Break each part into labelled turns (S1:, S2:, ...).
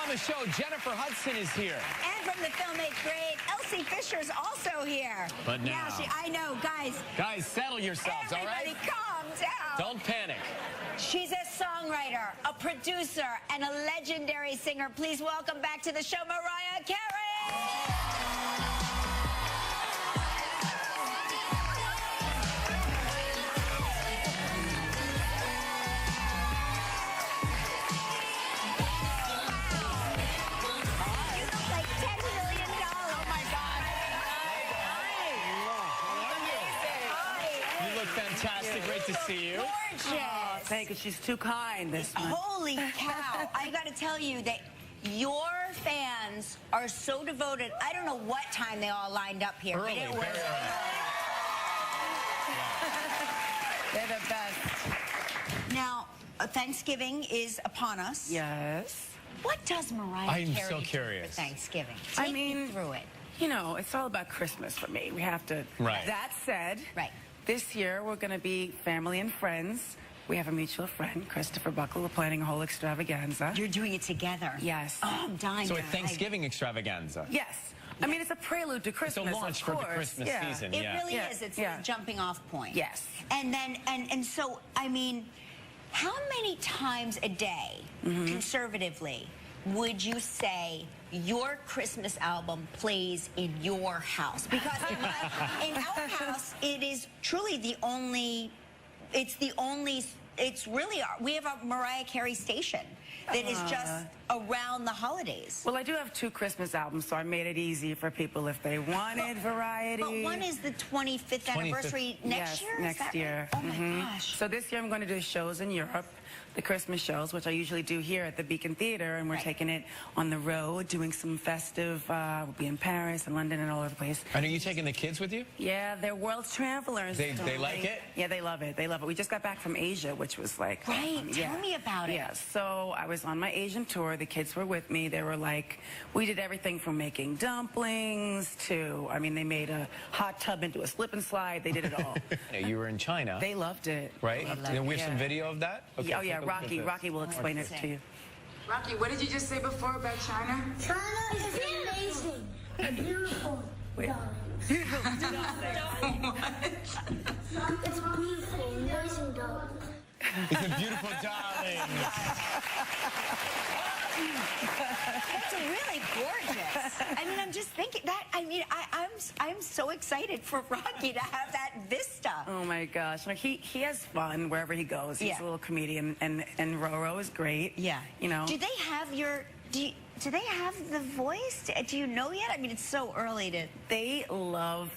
S1: on the show, Jennifer Hudson is here.
S2: And from the film 8th grade, Elsie Fisher's also here.
S1: But now,
S2: I know, guys.
S1: Guys, settle yourselves, all right?
S2: Everybody calm down.
S1: Don't panic.
S2: She's a songwriter, a producer, and a legendary singer. Please welcome back to the show, Mariah Carey.
S1: Fantastic. Great to see you.
S2: Gorgeous.
S3: Oh, thank you. She's too kind this month.
S2: Holy cow. I got to tell you that your fans are so devoted. I don't know what time they all lined up here.
S1: Early,
S2: but it was
S1: very early.
S3: They're the best.
S2: Now, Thanksgiving is upon us.
S3: Yes.
S2: What does Mariah
S1: I'm
S2: Carey
S1: so
S2: do
S1: curious.
S2: for Thanksgiving?
S3: I
S2: Take
S3: mean,
S2: me through it.
S3: You know, it's all about Christmas for me. We have to.
S1: Right.
S3: That said,
S2: Right.
S3: This year we're going to be family and friends. We have a mutual friend, Christopher Buckle. We're planning a whole extravaganza.
S2: You're doing it together.
S3: Yes.
S2: Oh, I'm dying.
S1: So a Thanksgiving extravaganza.
S3: Yes. I mean, it's a prelude to Christmas.
S1: It's a launch
S3: of
S1: for the
S3: course.
S1: Christmas season.
S2: It
S1: yeah.
S2: really is. It's
S3: Yeah.
S2: the jumping off point.
S3: Yes.
S2: And then, and so, I mean, how many times a day, conservatively, would you say your Christmas album plays in your house? Because in our house, it is truly the only, it's really, we have a Mariah Carey station that is just around the holidays.
S3: Well, I do have 2 Christmas albums, so I made it easy for people if they wanted variety.
S2: But one is the 25th anniversary next year?
S3: Yes, next year.
S2: Right? Oh, my gosh.
S3: So this year I'm going to do shows in Europe, the Christmas shows, which I usually do here at the Beacon Theater, and we're taking it on the road, doing some festive, we'll be in Paris and London and all over the place.
S1: And are you taking the kids with you?
S3: Yeah, they're world travelers.
S1: They like it?
S3: Yeah, they love it. They love it. We just got back from Asia, which was like...
S2: Right, tell me about it.
S3: Yeah, so I was on my Asian tour. The kids were with me. They were like, we did everything from making dumplings to, I mean, they made a hot tub into a slip and slide. They did it all.
S1: You were in China.
S3: They loved it.
S1: Right? And we have some video of that? Okay,
S3: Oh, yeah, Rocky will explain it to you.
S4: Rocky, what did you just say before about China?
S5: China is amazing and beautiful.
S3: Wait.
S5: Beautiful. It's beautiful, amazing, darling.
S1: It's a beautiful darling.
S2: That's really gorgeous. I mean, I'm just thinking that, I mean, I'm so excited for Rocky to have that vista.
S3: Oh my gosh. Like he has fun wherever he goes. He's a little comedian, and Roro is great.
S2: Yeah.
S3: You know.
S2: Do they have your, do they have the voice? Do you know yet? I mean, it's so early to...
S3: They love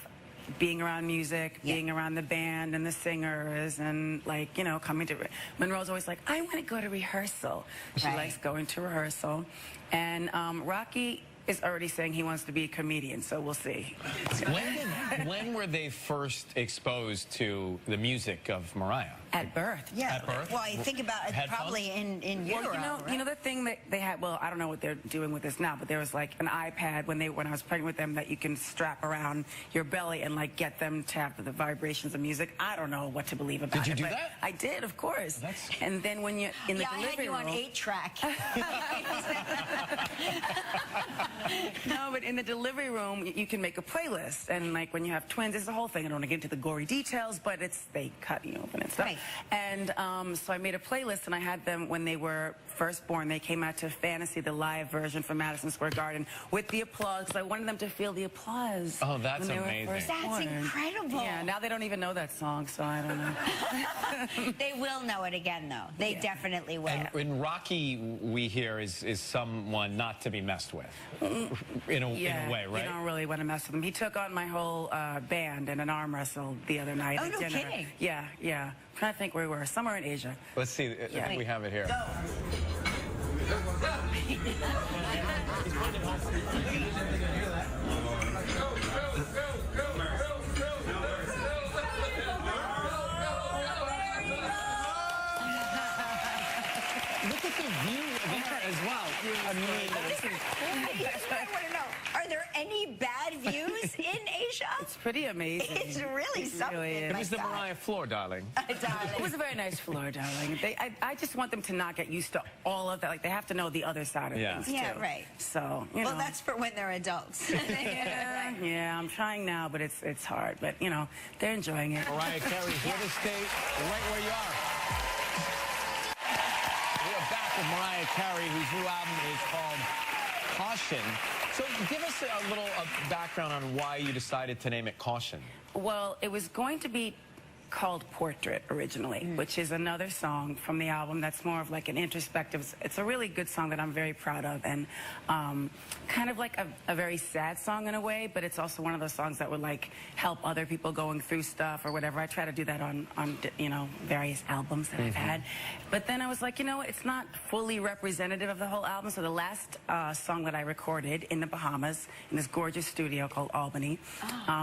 S3: being around music, being around the band and the singers, and like, you know, coming to... Monroe's always like, I want to go to rehearsal. She likes going to rehearsal. And Rocky is already saying he wants to be a comedian, so we'll see.
S1: When were they first exposed to the music of Mariah?
S3: At birth.
S2: Yeah.
S1: At birth?
S2: Well, I think about it probably in utero.
S3: Well, you know the thing that they had, well, I don't know what they're doing with this now, but there was like an iPad when I was pregnant with them that you can strap around your belly and like get them to have the vibrations of music. I don't know what to believe about it.
S1: Did you do
S3: but
S1: that?
S3: I did, of course. And then when you're in the delivery room.
S2: I had you on 8-track.
S3: No, but in the delivery room, you can make a playlist. And like when you have twins, it's the whole thing. I don't want to get into the gory details, but they cut you open and stuff.
S2: Right.
S3: And so I made a playlist, and I had them when they were first born. They came out to Fantasy, the live version from Madison Square Garden, with the applause, because I wanted them to feel the applause.
S1: Oh, that's
S3: when they
S1: amazing.
S3: were first
S2: That's
S3: born.
S2: incredible.
S3: Yeah, now they don't even know that song, so I don't know.
S2: They will know it again, though. They definitely will.
S1: And in Rocky, we hear is someone not to be messed with, in a way, right?
S3: You don't really want to mess with him. He took on my whole band in an arm wrestle the other night at
S2: no
S3: dinner.
S2: kidding.
S3: Yeah. I'm trying to think where we were. Somewhere in Asia.
S1: Let's see if we have it here. Look at the view there as well. I mean,
S2: Here's what I want to know. Are there any bad views in Asia?
S3: It's pretty amazing.
S2: It's really something.
S3: really is.
S1: it was the Mariah floor, darling.
S3: It was a very nice floor, darling. I just want them to not get used to all of that. Like, they have to know the other side of things,
S2: Yeah,
S3: too.
S2: right.
S3: So, you know.
S2: Well, that's for when they're adults.
S3: Yeah, I'm trying now, but it's hard. But, you know, they're enjoying it.
S1: Mariah Carey's here to stay right where you are. We are back with Mariah Carey, whose new album is called Caution. So give us a little background on why you decided to name it Caution.
S3: Well, it was going to be called Portrait originally, which is another song from the album that's more of like an introspective. It's a really good song that I'm very proud of, and kind of like a very sad song in a way, but it's also one of those songs that would like help other people going through stuff or whatever. I try to do that on you know, various albums that I've had. But then I was like, you know what, it's not fully representative of the whole album. So the last song that I recorded in the Bahamas in this gorgeous studio called Albany,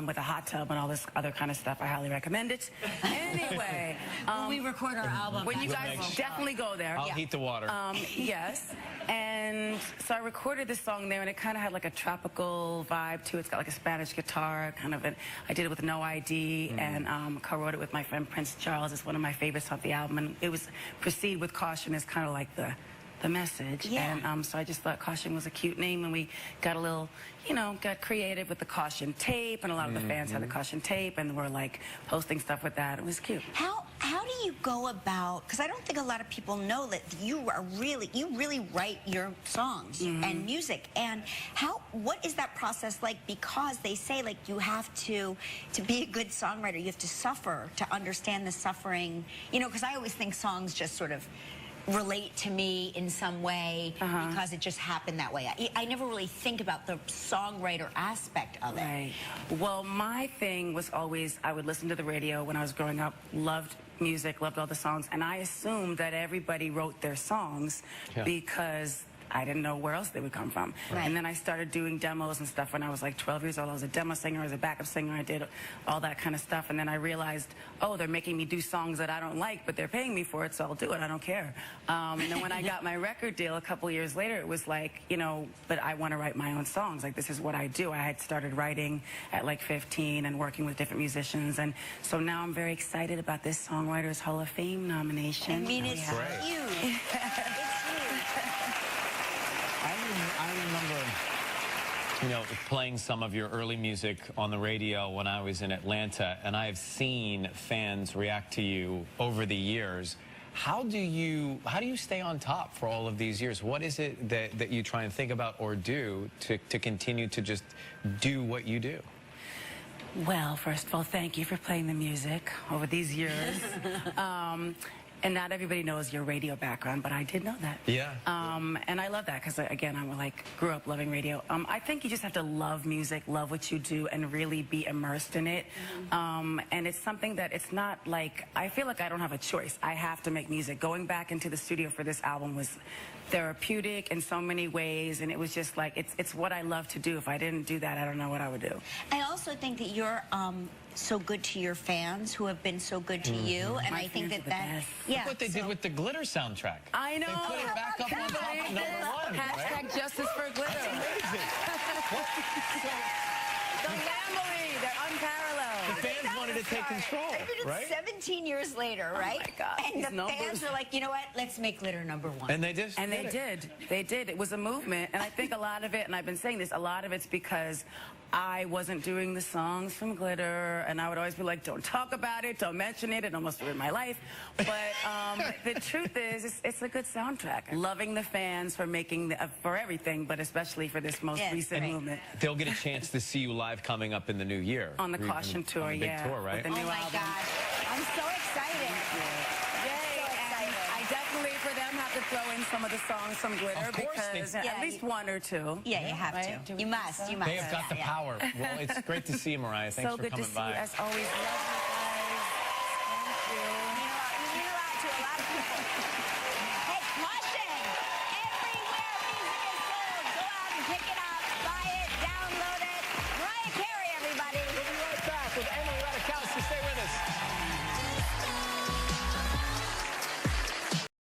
S3: with a hot tub and all this other kind of stuff, I highly recommend it. Anyway,
S2: when we record our album,
S3: when you guys definitely go there.
S1: I'll heat the water.
S3: Yes. And so I recorded this song there, and it kind of had like a tropical vibe to it. It's got like a Spanish guitar, kind of. I did it with No ID, and co-wrote it with my friend Prince Charles. It's one of my favorites off the album, and it was Proceed with Caution is kind of like the message.
S2: Yeah.
S3: And so I just thought Caution was a cute name, and we got a little, you know, got creative with the Caution tape, and a lot of the fans had the Caution tape, and were like posting stuff with that. It was cute.
S2: How do you go about, because I don't think a lot of people know that you really write your songs and music, and what is that process like? Because they say like you have to be a good songwriter, you have to suffer to understand the suffering, you know, because I always think songs just sort of relate to me in some way because it just happened that way. I never really think about the songwriter aspect of it.
S3: Right. Well, my thing was always, I would listen to the radio when I was growing up, loved music, loved all the songs, and I assumed that everybody wrote their songs because I didn't know where else they would come from.
S2: Right.
S3: And then I started doing demos and stuff when I was like 12 years old. I was a demo singer, I was a backup singer, I did all that kind of stuff. And then I realized, oh, they're making me do songs that I don't like, but they're paying me for it, so I'll do it, I don't care. And then when I got my record deal a couple years later, it was like, you know, but I want to write my own songs. Like, this is what I do. I had started writing at like 15 and working with different musicians. And so now I'm very excited about this Songwriters Hall of Fame nomination.
S2: I mean, it's huge.
S1: I remember, you know, playing some of your early music on the radio when I was in Atlanta, and I've seen fans react to you over the years. How do you stay on top for all of these years? What is it that you try and think about or do to continue to just do what you do?
S3: Well, first of all, thank you for playing the music over these years. And not everybody knows your radio background, but I did know that.
S1: Yeah.
S3: And I love that because, again, I'm like, grew up loving radio. I think you just have to love music, love what you do, and really be immersed in it. And it's something that it's not like, I feel like I don't have a choice. I have to make music. Going back into the studio for this album was therapeutic in so many ways, and it was just like, it's what I love to do. If I didn't do that, I don't know what I would do.
S2: I also think that you're so good to your fans who have been so good to you, and I think that
S1: Look what they did with the Glitter soundtrack.
S3: I know.
S1: They put it back up on top of #1.
S3: Hashtag
S1: right?
S3: justice for glitter.
S1: That's amazing.
S3: The family, they're unparalleled.
S1: The fans wanted to take control, right?
S2: 17 years later, right?
S3: my God,
S2: And
S3: these
S2: the
S3: numbers.
S2: fans are like, you know what? Let's make glitter #1.
S1: And they just
S3: And they
S1: did it.
S3: did. They did. It was a movement. And I think a lot of it, and I've been saying this, a lot of it's because I wasn't doing the songs from Glitter, and I would always be like, don't talk about it, don't mention it, it almost ruined my life. But the truth is, it's a good soundtrack. Loving the fans for making, for everything, but especially for this most recent movement.
S1: They'll get a chance to see you live coming up in the new year.
S3: On the Caution tour,
S1: on the big tour, right?
S3: With the new
S2: Oh my
S3: album.
S2: gosh. I'm so excited.
S3: I definitely, for them, have to throw in some of the songs from Glitter,
S1: Of course
S3: because at least one or two.
S2: Yeah, you have
S3: right?
S2: to. You must. You must.
S1: They have got the power. Well, it's great to see you, Mariah. Thanks
S3: So
S1: for
S3: good to
S1: coming
S3: see
S1: by.
S3: you, as always. Love you guys. Thank you.